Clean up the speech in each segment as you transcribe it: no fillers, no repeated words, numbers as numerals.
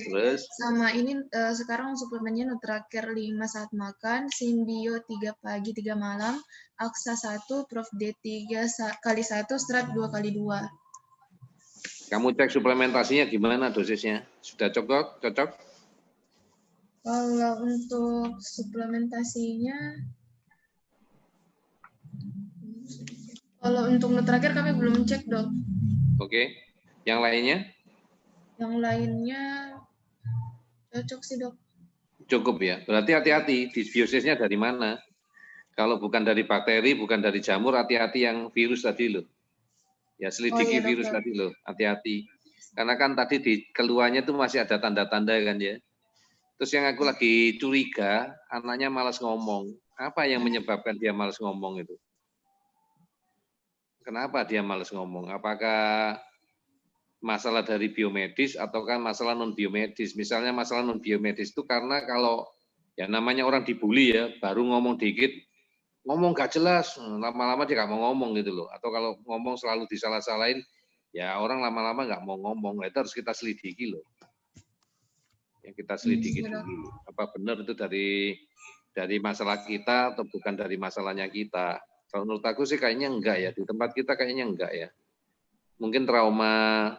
Terus Sama ini sekarang suplemennya Nutracare 5 saat makan, Simbio 3 pagi 3 malam, Aksa 1, Prof D 3 kali 1, Strat 2 kali 2. kamu cek suplementasinya gimana dosisnya? Sudah cocok? Cocok? Kalau untuk suplementasinya, kalau untuk Nutracare kami belum cek, Dok. Oke. Yang lainnya? Yang lainnya cocok sih, Dok. Cukup ya. Berarti hati-hati, disbiosisnya dari mana? Kalau bukan dari bakteri, bukan dari jamur, hati-hati yang virus tadi loh. Ya selidiki iya, virus dokter. tadi loh, hati-hati. Karena kan tadi di keluarnya itu masih ada tanda-tanda kan ya. Terus yang aku lagi curiga, anaknya malas ngomong. Apa yang menyebabkan dia malas ngomong itu? Kenapa dia malas ngomong? Apakah masalah dari biomedis atau kan masalah non biomedis? Misalnya masalah non biomedis itu karena kalau ya namanya orang dibully ya, baru ngomong dikit, ngomong gak jelas, lama-lama dia gak mau ngomong gitu loh. Atau kalau ngomong selalu disalah-salahin, ya orang lama-lama gak mau ngomong. Nah, itu harus kita selidiki loh. Yang kita selidiki dulu. Apa benar itu dari masalah kita atau bukan dari masalahnya kita? Kalau menurut aku sih kayaknya enggak ya. Di tempat kita kayaknya enggak ya. Mungkin trauma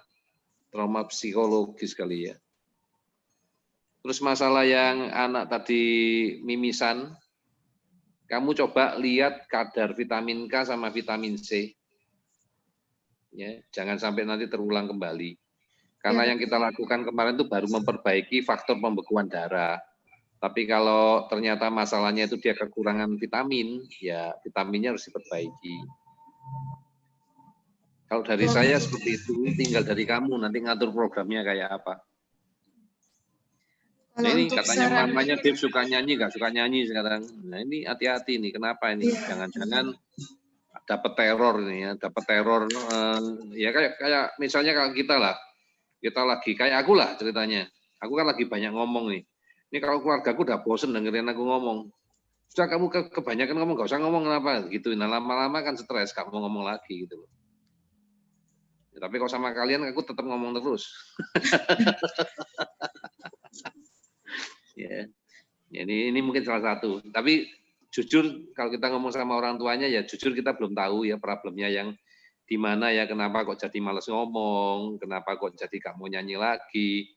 psikologis kali ya. Terus masalah yang anak tadi mimisan, kamu coba lihat kadar vitamin K sama vitamin C. Ya, jangan sampai nanti terulang kembali. Karena yang kita lakukan kemarin itu baru memperbaiki faktor pembekuan darah. Tapi kalau ternyata masalahnya itu dia kekurangan vitamin, ya vitaminnya harus diperbaiki. Kalau dari saya seperti itu, tinggal dari kamu nanti ngatur programnya kayak apa. Nah ini katanya mamanya Dev suka nyanyi, nggak suka nyanyi sekarang. Nah ini hati-hati nih, kenapa ini? Jangan-jangan dapat teror ini ya, dapat teror. Ya kayak misalnya kalau kita lah, kita lagi kayak aku lah ceritanya. Aku kan lagi banyak ngomong nih. Ini kalau keluargaku udah bosen dengerin aku ngomong. Sudah kamu kebanyakan ngomong, gak usah ngomong kenapa gitu. Nah lama-lama kan stres, gak mau ngomong lagi gitu loh. Ya, tapi kalau sama kalian aku tetap ngomong terus. Ya, ini mungkin salah satu. Tapi jujur kalau kita ngomong sama orang tuanya ya jujur kita belum tahu ya problemnya yang di mana ya, kenapa kok jadi malas ngomong, kenapa kok jadi gak mau nyanyi lagi.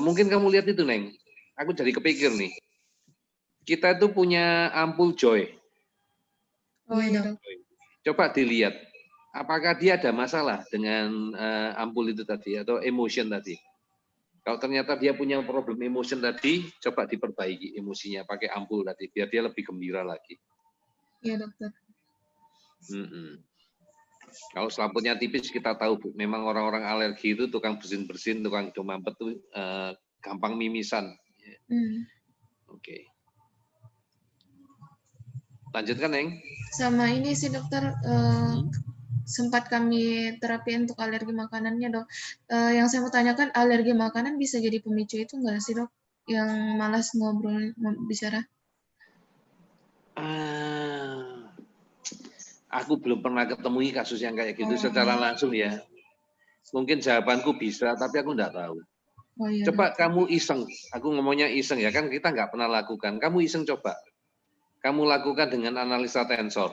Mungkin kamu lihat itu Neng, aku jadi kepikir nih. Kita itu punya ampul Joy. Oh iya, Dok. Coba dilihat, apakah dia ada masalah dengan ampul itu tadi atau emotion tadi. Kalau ternyata dia punya problem emotion tadi, coba diperbaiki emosinya pakai ampul tadi, biar dia lebih gembira lagi. Iya, dokter. Kalau selaputnya tipis kita tahu, Bu, memang orang-orang alergi itu tukang bersin-bersin, tukang hidung mampet itu gampang mimisan. Oke. Lanjutkan, Neng. Sama ini sih dokter, sempat kami terapi untuk alergi makanannya dok. Yang saya mau tanyakan, alergi makanan bisa jadi pemicu itu enggak sih dok? Yang malas ngobrol, bicara? Aku belum pernah ketemu kasus yang kayak gitu secara langsung ya. Mungkin jawabanku bisa, tapi aku enggak tahu. Iya, Coba kamu iseng, aku ngomongnya iseng ya, kan kita nggak pernah lakukan. Kamu iseng coba. Kamu lakukan dengan analisa tensor.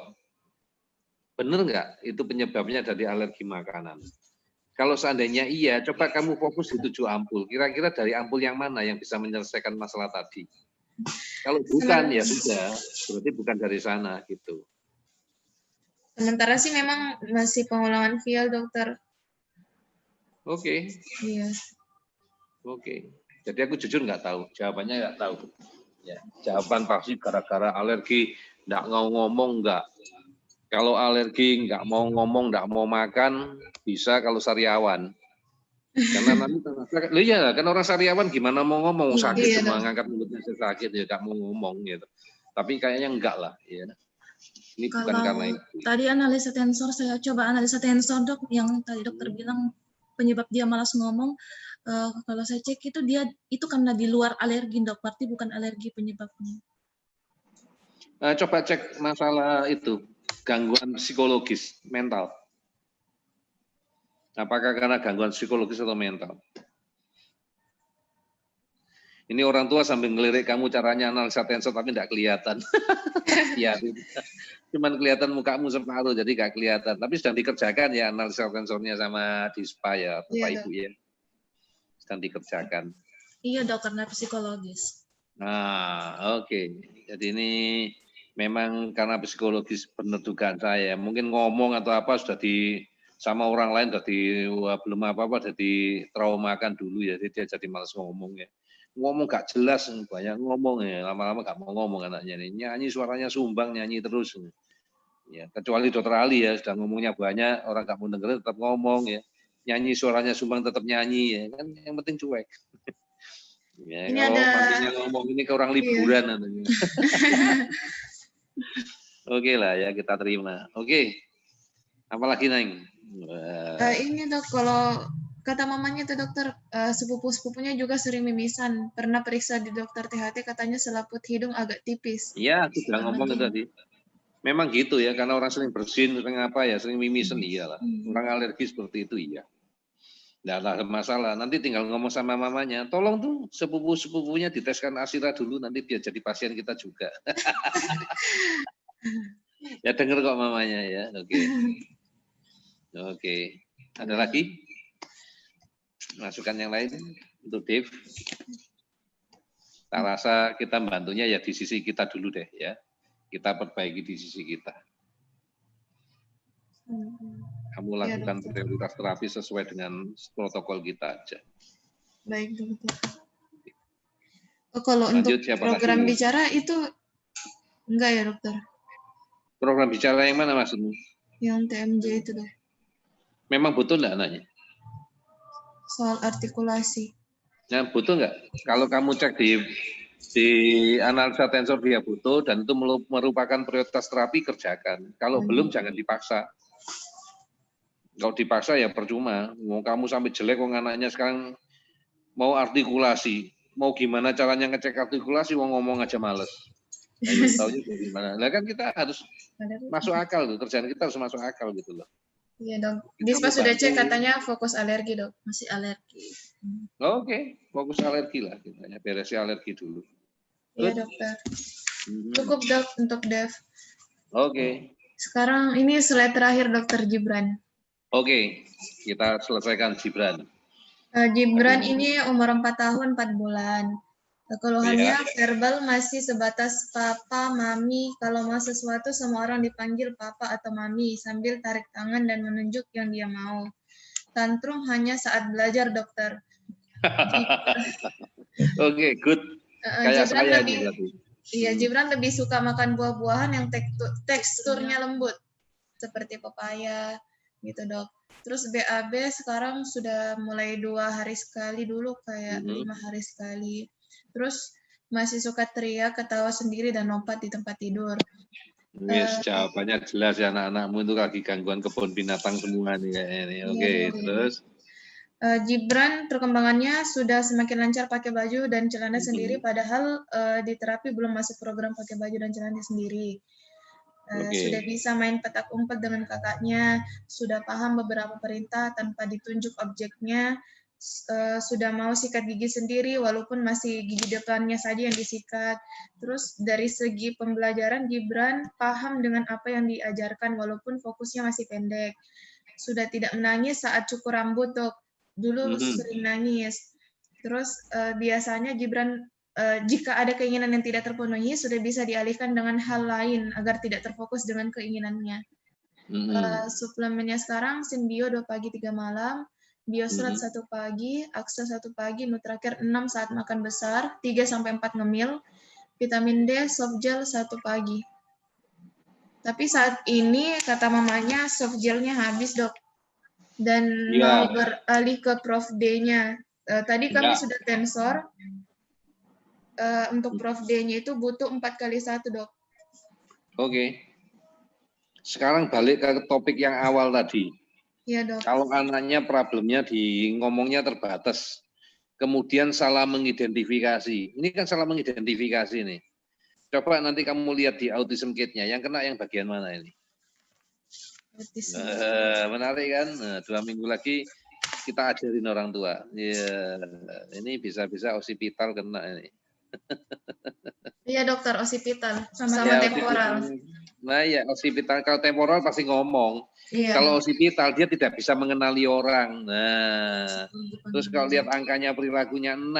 Benar nggak itu penyebabnya dari alergi makanan? Kalau seandainya iya, coba kamu fokus di 7 ampul. Kira-kira dari ampul yang mana yang bisa menyelesaikan masalah tadi? Kalau bukan, ya sudah. Berarti bukan dari sana gitu. Sementara sih memang masih pengulangan feel dokter. Oke. Iya. Oke. Jadi aku jujur nggak tahu. Jawabannya nggak tahu. Ya, jawaban pasti gara-gara alergi, nggak mau ngomong, nggak. Kalau alergi, nggak mau ngomong, nggak mau makan, bisa kalau sariawan. Karena nanti, iya kan orang sariawan gimana mau ngomong, sakit cuma ngangkat mulutnya sakit, ya nggak mau ngomong gitu. Tapi kayaknya enggak lah. Ya. Ini kalau bukan karena itu. Tadi analisa tensor, saya coba analisa tensor dok, yang tadi dokter bilang penyebab dia malas ngomong. Kalau saya cek itu karena di luar alergi dok, berarti bukan alergi penyebabnya. Coba cek masalah itu, gangguan psikologis, mental. Apakah karena gangguan psikologis atau mental? Ini orang tua sambil ngelirik kamu caranya analisa tensor tapi tidak kelihatan. Ya, cuman kelihatan mukamu separuh jadi nggak kelihatan. Tapi sedang dikerjakan ya analisa tensornya sama Dispa ya, Bapak Ibu ya. Sedang dikerjakan. Iya dok, karena psikologis. Nah, oke. Jadi ini memang karena psikologis benar dugaan saya. Mungkin ngomong atau apa sudah sama orang lain belum apa-apa jadi traumakan dulu ya. Jadi dia jadi malas ngomong ya. Ngomong gak jelas, banyak ngomong ya, lama-lama gak mau ngomong anaknya nih. Nyanyi suaranya sumbang, nyanyi terus. Ya, kecuali Dokter Ali ya, sudah ngomongnya banyak, orang gak mau dengerin tetap ngomong ya. Nyanyi suaranya sumbang tetap nyanyi ya, kan yang penting cuek. Ya, Ini kalau ada mandinya ngomong ini ke orang liburan nantinya. Oke lah ya, kita terima. Oke. Apalagi Neng? Ini dok, kalau kata mamanya tuh dokter, sepupu-sepupunya juga sering mimisan. Pernah periksa di dokter THT, katanya selaput hidung agak tipis. Iya, sudah ngomong itu tadi. Memang gitu ya, karena orang sering bersin, sering apa ya, sering mimisan iyalah. Orang alergi seperti itu iya. Nggak ada masalah. Nanti tinggal ngomong sama mamanya, tolong tuh sepupu-sepupunya diteskan Asira dulu, nanti biar jadi pasien kita juga. Ya denger kok mamanya ya. Oke. Oke. Ada lagi? Masukan yang lain untuk Dave? Saya rasa kita bantunya ya di sisi kita dulu deh ya. Kita perbaiki di sisi kita. Kamu lakukan prioritas terapi sesuai dengan protokol kita aja. Baik dokter. Kalau Lanjut, untuk program bicara itu enggak ya dokter? Program bicara yang mana maksudmu? Yang TMJ itu dok. Memang butuh enggak anaknya? Soal artikulasi. Nah, butuh enggak? Kalau kamu cek di analisa tensor dia butuh dan itu merupakan prioritas terapi, kerjakan. Kalau belum jangan dipaksa. Kalau dipaksa ya percuma. Mau kamu sampai jelek, kok anaknya sekarang mau artikulasi, mau gimana caranya ngecek artikulasi, mau ngomong aja males. Ayo tahu juga gimana. Nah kan kita harus masuk akal tuh, kerjaan kita harus masuk akal gitu loh. Iya dok. Dispa sudah cek katanya fokus alergi dok. Masih alergi. Oke, fokus alergi lah, kita beresnya alergi dulu. Iya dokter. Cukup dok untuk Dev. Oke. Sekarang ini slide terakhir dokter Gibran. Oke, kita selesaikan Gibran. Gibran ini umur 4 tahun 4 bulan. Keluhannya verbal masih sebatas papa, mami. Kalau mau sesuatu semua orang dipanggil papa atau mami sambil tarik tangan dan menunjuk yang dia mau. Tantrum hanya saat belajar dokter. Oke, good. Kayak saya ini berarti. Iya, Gibran lebih suka makan buah-buahan yang teksturnya lembut seperti pepaya gitu dok. Terus BAB sekarang sudah mulai 2 hari sekali, dulu kayak 5 hari sekali. Terus masih suka teriak, ketawa sendiri dan lompat di tempat tidur. Yes, jawabannya jelas ya, anak-anakmu itu lagi gangguan kebun binatang semua nih kayaknya nih. Oke, terus Gibran perkembangannya sudah semakin lancar pakai baju dan celana sendiri, padahal di terapi belum masuk program pakai baju dan celana sendiri. Sudah bisa main petak umpet dengan kakaknya, sudah paham beberapa perintah tanpa ditunjuk objeknya, sudah mau sikat gigi sendiri walaupun masih gigi depannya saja yang disikat. Terus dari segi pembelajaran Gibran paham dengan apa yang diajarkan walaupun fokusnya masih pendek. Sudah tidak menangis saat cukur rambut dok. Dulu sering nangis. Terus biasanya Gibran jika ada keinginan yang tidak terpenuhi, sudah bisa dialihkan dengan hal lain agar tidak terfokus dengan keinginannya. Suplemennya sekarang Sinbio 2 pagi 3 malam, Biosurat 1 pagi, Aksa 1 pagi, Nutraker 6 saat makan besar, 3-4 ngemil, vitamin D, soft gel 1 pagi. Tapi saat ini kata mamanya soft gelnya habis dok, dan mau beralih ke Prof D-nya. Tadi kami sudah tensor. Untuk Prof D-nya itu butuh 4x1 dok. Oke. Sekarang balik ke topik yang awal tadi. Iya dok. Kalau anaknya problemnya di ngomongnya terbatas, kemudian salah mengidentifikasi. Ini kan salah mengidentifikasi nih. Coba nanti kamu lihat di autism kit-nya, yang kena yang bagian mana ini? Menarik kan? Nah, 2 minggu lagi kita ajarin orang tua. Ya, ini bisa-bisa osipital kena ini. Iya dokter, osipital Sama sama Ya, temporal. Nah ya, osipital kalau temporal pasti ngomong. Iya. Kalau osipital dia tidak bisa mengenali orang. Nah, terus kalau lihat angkanya perilakunya 6,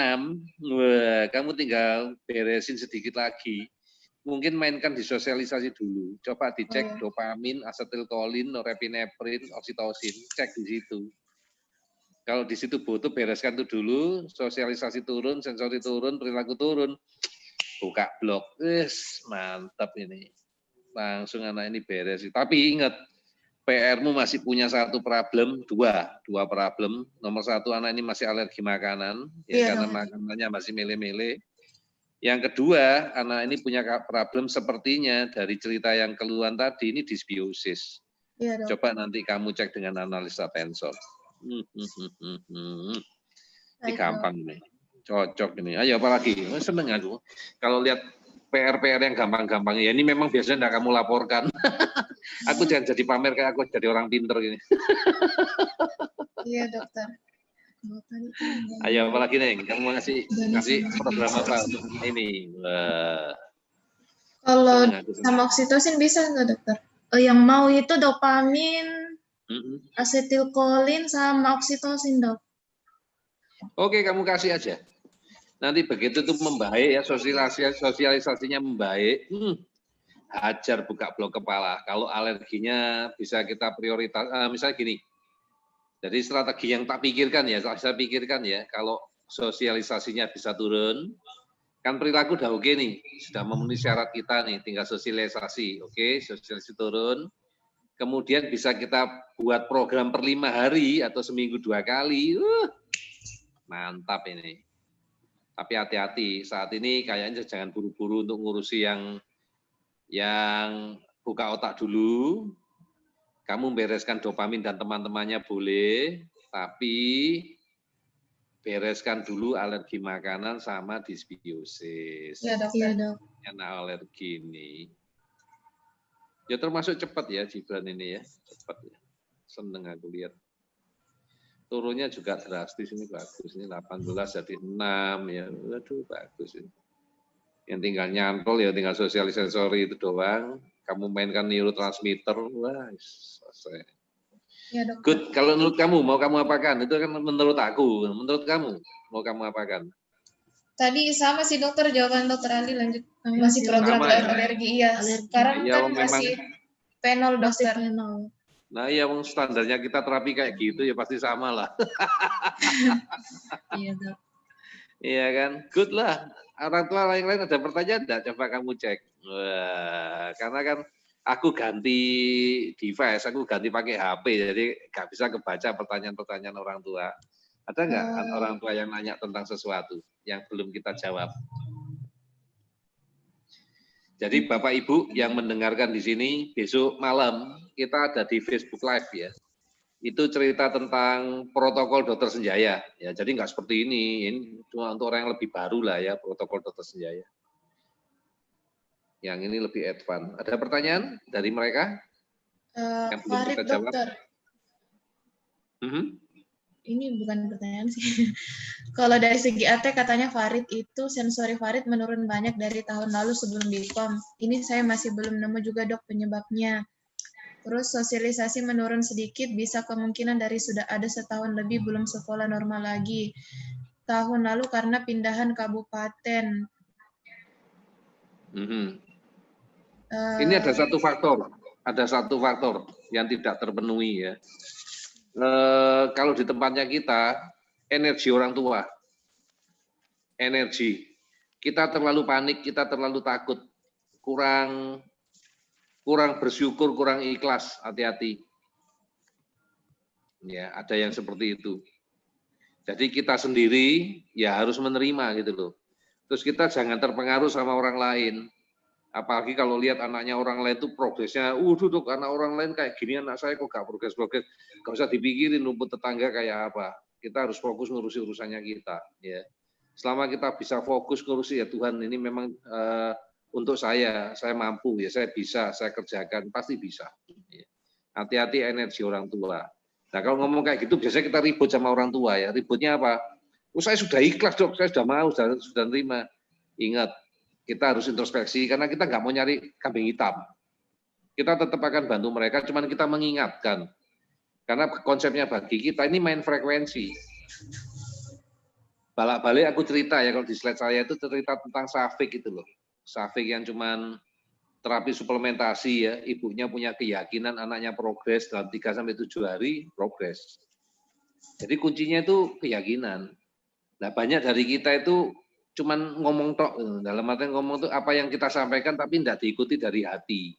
wah, kamu tinggal beresin sedikit lagi. Mungkin mainkan di sosialisasi dulu. Coba dicek dopamin, asetilkolin, norepinefrin, oksitosin. Cek di situ. Kalau di situ butuh bereskan itu dulu, sosialisasi turun, sensori turun, perilaku turun. Buka blog. Mantap ini. Langsung anak ini beres. Tapi ingat, PR-mu masih punya satu problem, dua problem. Nomor satu, anak ini masih alergi makanan, ya karena makanannya masih mele-mele. Yang kedua, anak ini punya problem sepertinya dari cerita yang keluhan tadi, ini dysbiosis. Iya, dok. Coba nanti kamu cek dengan analisa tensor. Ini gampang nih, cocok ini. Ayo apalagi, seneng aku. Kalau lihat PR-PR yang gampang-gampang, ya ini memang biasanya tidak kamu laporkan. Aku jangan jadi pamer kayak aku jadi orang pinter gini. Iya dokter. Ayo apalagi nih, kamu ngasih program apa untuk ini? Kalau sama oksitosin bisa nggak dokter? Yang mau itu dopamin, asetilkolin sama oksitosin, dok. Oke, kamu kasih aja. Nanti begitu itu membaik ya, sosialisasinya membaik, hajar buka blok kepala. Kalau alerginya bisa kita prioritas, misalnya gini. Jadi strategi yang tak pikirkan ya, saya pikirkan ya, kalau sosialisasinya bisa turun, kan perilaku udah oke nih, sudah memenuhi syarat kita nih, tinggal sosialisasi, oke, sosialisasi turun. Kemudian bisa kita buat program per 5 hari atau seminggu 2 kali, mantap ini. Tapi hati-hati, saat ini kayaknya jangan buru-buru untuk ngurusi yang buka otak dulu. Kamu bereskan dopamin dan teman-temannya boleh, tapi bereskan dulu alergi makanan sama dysbiosis. Iya dok. Karena alergi ini. Ya termasuk cepat ya Gibran ini ya, cepat ya. Seneng aku lihat. Turunnya juga drastis, ini bagus. Ini 18 jadi 6 ya. Aduh bagus ini. Yang tinggal nyantol ya tinggal sosialisasi itu doang. Kamu mainkan neurotransmitter, wah selesai. Ya, Good. Kalau menurut kamu mau kamu apakan? Itu kan menurut aku. Menurut kamu mau kamu apakan? Tadi sama sih dokter, jawaban dokter Ali lanjut. Masih program alergi, iya. Sekarang kan masih penol dokter. Nah ya standarnya kita terapi kayak gitu ya pasti sama lah. Iya dok. Iya kan, good lah. Orang tua lain-lain ada pertanyaan enggak? Coba kamu cek. Wah, karena kan aku ganti device, aku ganti pakai HP, jadi nggak bisa kebaca pertanyaan-pertanyaan orang tua. Ada nggak orang tua yang nanya tentang sesuatu yang belum kita jawab? Jadi Bapak Ibu yang mendengarkan di sini, besok malam kita ada di Facebook Live ya. Itu cerita tentang protokol Dokter Senjaya. Ya, jadi nggak seperti ini cuma untuk orang yang lebih baru lah ya, protokol Dokter Senjaya. Yang ini lebih advance. Ada pertanyaan dari mereka? Yang belum Farid kita jawab? dokter. Ini bukan pertanyaan sih. Kalau dari segi AT katanya Farid itu sensori Farid menurun banyak dari tahun lalu sebelum Bipom. Ini saya masih belum nemu juga dok penyebabnya. Terus sosialisasi menurun sedikit, bisa kemungkinan dari sudah ada setahun lebih belum sekolah normal lagi. Tahun lalu karena pindahan kabupaten. Ini ada satu faktor yang tidak terpenuhi ya. Kalau di tempatnya kita, energi orang tua, kita terlalu panik, kita terlalu takut, kurang bersyukur, kurang ikhlas, hati-hati. Ya, ada yang seperti itu. Jadi kita sendiri ya harus menerima gitu loh. Terus kita jangan terpengaruh sama orang lain. Apalagi kalau lihat anaknya orang lain tuh progresnya, dok anak orang lain kayak gini, anak saya kok gak progres. Gak usah dipikirin rumput tetangga kayak apa. Kita harus fokus ngurusi urusannya kita. Ya. Selama kita bisa fokus ngurusi ya Tuhan ini memang untuk saya mampu ya, saya bisa, saya kerjakan, pasti bisa. Hati-hati energi orang tua. Nah kalau ngomong kayak gitu biasanya kita ribut sama orang tua ya. Ributnya apa? Oh, saya sudah ikhlas dok, saya sudah mau, sudah terima. Ingat, kita harus introspeksi karena kita nggak mau nyari kambing hitam. Kita tetap akan bantu mereka, cuman kita mengingatkan. Karena konsepnya bagi kita ini main frekuensi. Balik-balik aku cerita ya, kalau di slide saya itu cerita tentang Safik itu loh. Safik yang cuman terapi suplementasi ya, ibunya punya keyakinan anaknya progres dalam 3-7 hari, progres. Jadi kuncinya itu keyakinan. Nah banyak dari kita itu cuman ngomong tok, dalam artian ngomong itu apa yang kita sampaikan tapi tidak diikuti dari hati.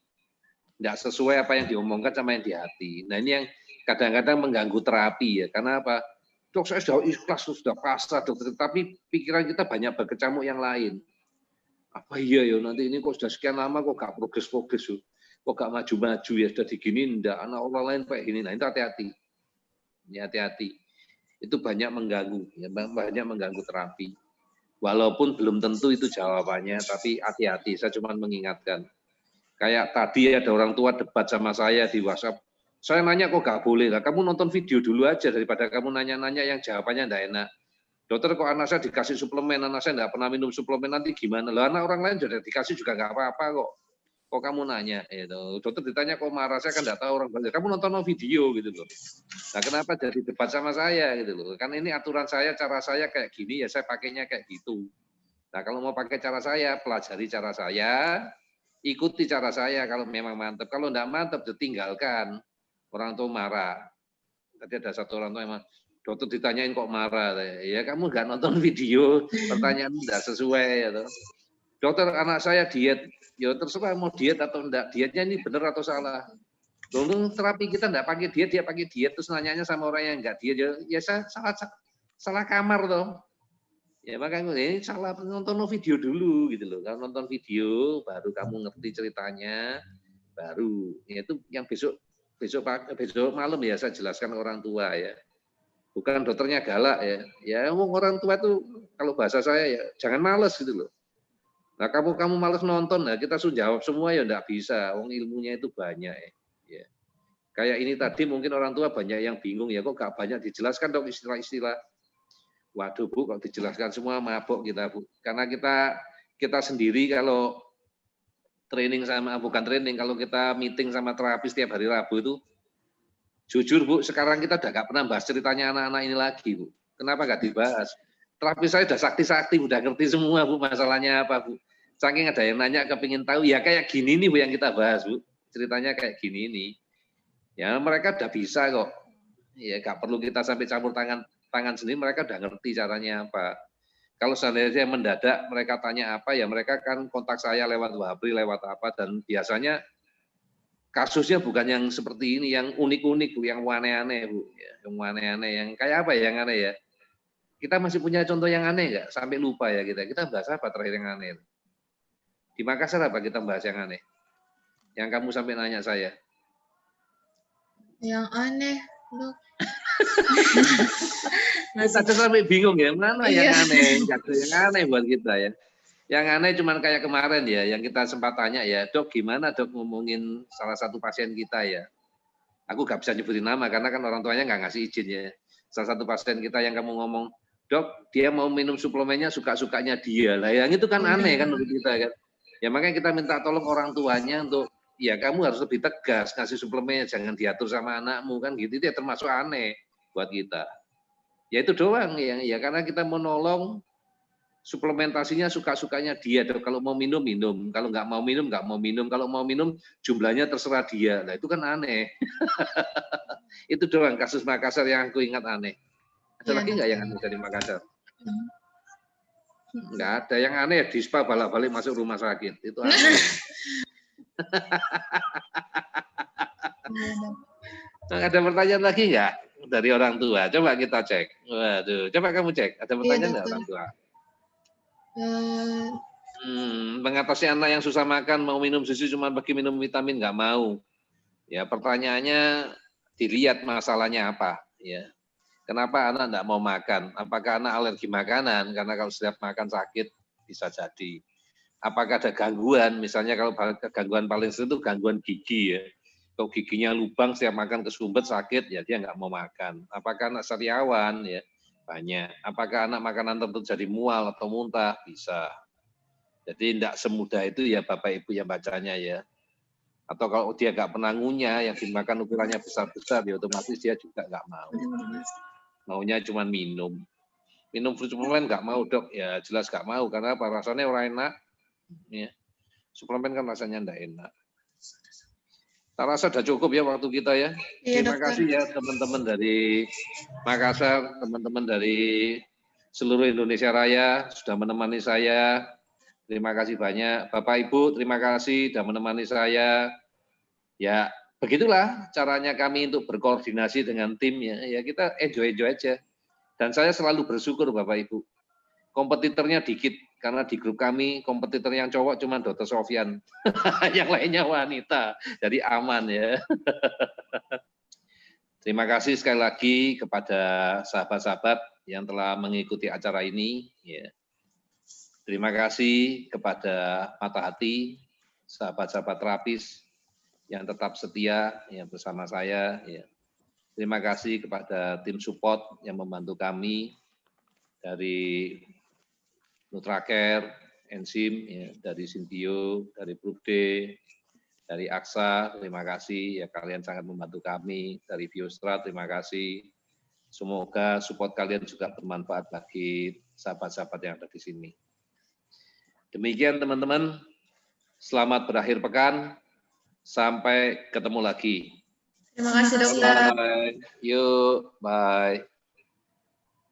Tidak sesuai apa yang diomongkan sama yang di hati. Nah ini yang kadang-kadang mengganggu terapi ya, karena apa? Dok saya sudah ikhlas, sudah pasrah dokter, tapi pikiran kita banyak berkecamuk yang lain. Apa iya ya nanti ini kok sudah sekian lama kok gak progres-progres kok gak maju-maju ya sudah diginiin ndak anak orang lain kayak gini. Nah itu hati-hati. Ini hati-hati. Itu banyak mengganggu, ya, banyak mengganggu terapi. Walaupun belum tentu itu jawabannya, tapi hati-hati. Saya cuma mengingatkan. Kayak tadi ada orang tua debat sama saya di WhatsApp. Saya nanya kok gak boleh lah. Kamu nonton video dulu aja daripada kamu nanya-nanya yang jawabannya ndak enak. Dokter kok anak saya dikasih suplemen, anak saya nggak pernah minum suplemen nanti gimana? Lah anak orang lain sudah dikasih juga nggak apa-apa kok. Kok kamu nanya? Dokter ditanya kok marah, saya kan nggak tahu orang banyak. Kamu nonton video gitu loh. Nah kenapa jadi debat sama saya gitu loh? Kan ini aturan saya, cara saya kayak gini ya saya pakainya kayak gitu. Nah kalau mau pakai cara saya, pelajari cara saya, ikuti cara saya kalau memang mantap. Kalau nggak mantap, tinggalkan. Orang tua marah. Tadi ada satu orang tua yang dokter ditanyain kok marah, ya kamu nggak nonton video, pertanyaan nggak sesuai ya toh. Dokter anak saya diet, ya terserah mau diet atau enggak, dietnya ini benar atau salah. Dulu terapi kita nggak pakai diet, dia pakai diet terus nanyanya sama orang yang nggak diet, ya salah kamar toh. Ya makanya ini salah nonton video dulu gitu loh. Kalau nonton video baru kamu ngerti ceritanya, baru ya itu yang besok malam ya saya jelaskan orang tua ya. Bukan dokternya galak ya. Ya orang tua tuh kalau bahasa saya ya jangan males gitu loh. Nah kamu males nonton, nah kita suruh jawab semua ya enggak bisa. Wong ilmunya itu banyak ya. Kayak ini tadi mungkin orang tua banyak yang bingung ya kok gak banyak dijelaskan dong istilah-istilah. Waduh Bu, kalau dijelaskan semua mabok kita Bu. Karena kita sendiri kalau training bukan training, kalau kita meeting sama terapis tiap hari Rabu itu jujur Bu, sekarang kita udah gak pernah bahas ceritanya anak-anak ini lagi Bu. Kenapa gak dibahas? Terapi saya udah sakti-sakti, udah ngerti semua Bu masalahnya apa Bu. Saking ada yang nanya kepingin tahu, ya kayak gini nih Bu yang kita bahas Bu. Ceritanya kayak gini nih. Ya mereka udah bisa kok. Ya gak perlu kita sampai campur tangan sendiri, mereka udah ngerti caranya apa. Kalau seandainya mendadak mereka tanya apa, ya mereka kan kontak saya lewat WhatsApp, lewat apa, dan biasanya kasusnya bukan yang seperti ini, yang unik-unik Bu, yang aneh-aneh Bu, yang aneh-aneh, yang kayak apa ya, yang aneh ya. Kita masih punya contoh yang aneh nggak? Sampai lupa ya kita. Kita bahas apa terakhir yang aneh? Di Makassar apa kita bahas yang aneh? Yang kamu sampai nanya saya. Yang aneh, Dok. Kita sampai bingung ya, mana yang aneh? Yang aneh buat kita ya. Yang aneh cuman kayak kemarin ya, yang kita sempat tanya ya, Dok gimana Dok ngomongin salah satu pasien kita ya. Aku gak bisa nyebutin nama karena kan orang tuanya nggak ngasih izin ya. Salah satu pasien kita yang kamu ngomong, Dok dia mau minum suplemennya suka-sukanya dia. Lah yang itu kan aneh kan menurut kita kan. Ya makanya kita minta tolong orang tuanya untuk, ya kamu harus lebih tegas ngasih suplemennya, jangan diatur sama anakmu kan gitu. Itu ya termasuk aneh buat kita. Ya itu doang ya karena kita menolong suplementasinya suka-sukanya dia. Kalau mau minum, minum. Kalau nggak mau minum, nggak mau minum. Kalau mau minum, jumlahnya terserah dia. Nah, itu kan aneh. Itu doang kasus Makassar yang aku ingat aneh. Ada lagi nggak yang aneh dari Makassar? Nggak ada. Yang aneh, dispa balik-balik masuk rumah sakit. Itu aneh. Ada pertanyaan lagi nggak dari orang tua? Coba kita cek. Waduh, coba kamu cek. Ada pertanyaan nggak orang tua? Mengatasi anak yang susah makan, mau minum susu cuma bagi minum vitamin nggak mau. Ya pertanyaannya dilihat masalahnya apa. Ya, kenapa anak nggak mau makan? Apakah anak alergi makanan? Karena kalau setiap makan sakit bisa jadi. Apakah ada gangguan? Misalnya kalau gangguan paling sering itu gangguan gigi ya. Kalau giginya lubang, setiap makan kesumbet sakit, ya dia nggak mau makan. Apakah anak sariawan? Ya banyak. Apakah anak makanan tertentu jadi mual atau muntah? Bisa. Jadi tidak semudah itu ya Bapak Ibu yang bacanya ya. Atau kalau dia nggak pernah ngunyah, yang dimakan ukurannya besar-besar, ya otomatis dia juga nggak mau. Maunya cuma minum. Minum suplemen nggak mau dok, ya jelas nggak mau karena apa? Rasanya orang enak. Ya. Suplemen kan rasanya nggak enak. Saya rasa sudah cukup ya waktu kita ya. Iya, Terima dokter. kasih ya teman-teman dari Makassar, teman-teman dari seluruh Indonesia Raya sudah menemani saya. Terima kasih banyak. Bapak Ibu, terima kasih sudah menemani saya. Ya, begitulah caranya kami untuk berkoordinasi dengan tim ya. Ya kita enjoy aja. Dan saya selalu bersyukur Bapak Ibu. Kompetitornya dikit karena di grup kami kompetitor yang cowok cuma Dr. Sofyan. Yang lainnya wanita. Jadi aman ya. Terima kasih sekali lagi kepada sahabat-sahabat yang telah mengikuti acara ini. Ya. Terima kasih kepada Mata Hati, sahabat-sahabat terapis yang tetap setia ya, bersama saya. Ya. Terima kasih kepada tim support yang membantu kami dari Nutracare, Enzim, ya, dari Sintio, dari Brugde, dari AXA, terima kasih. Ya, kalian sangat membantu kami. Dari Biostra, terima kasih. Semoga support kalian juga bermanfaat bagi sahabat-sahabat yang ada di sini. Demikian teman-teman, selamat berakhir pekan. Sampai ketemu lagi. Terima kasih dokter. Bye. Yuk, bye.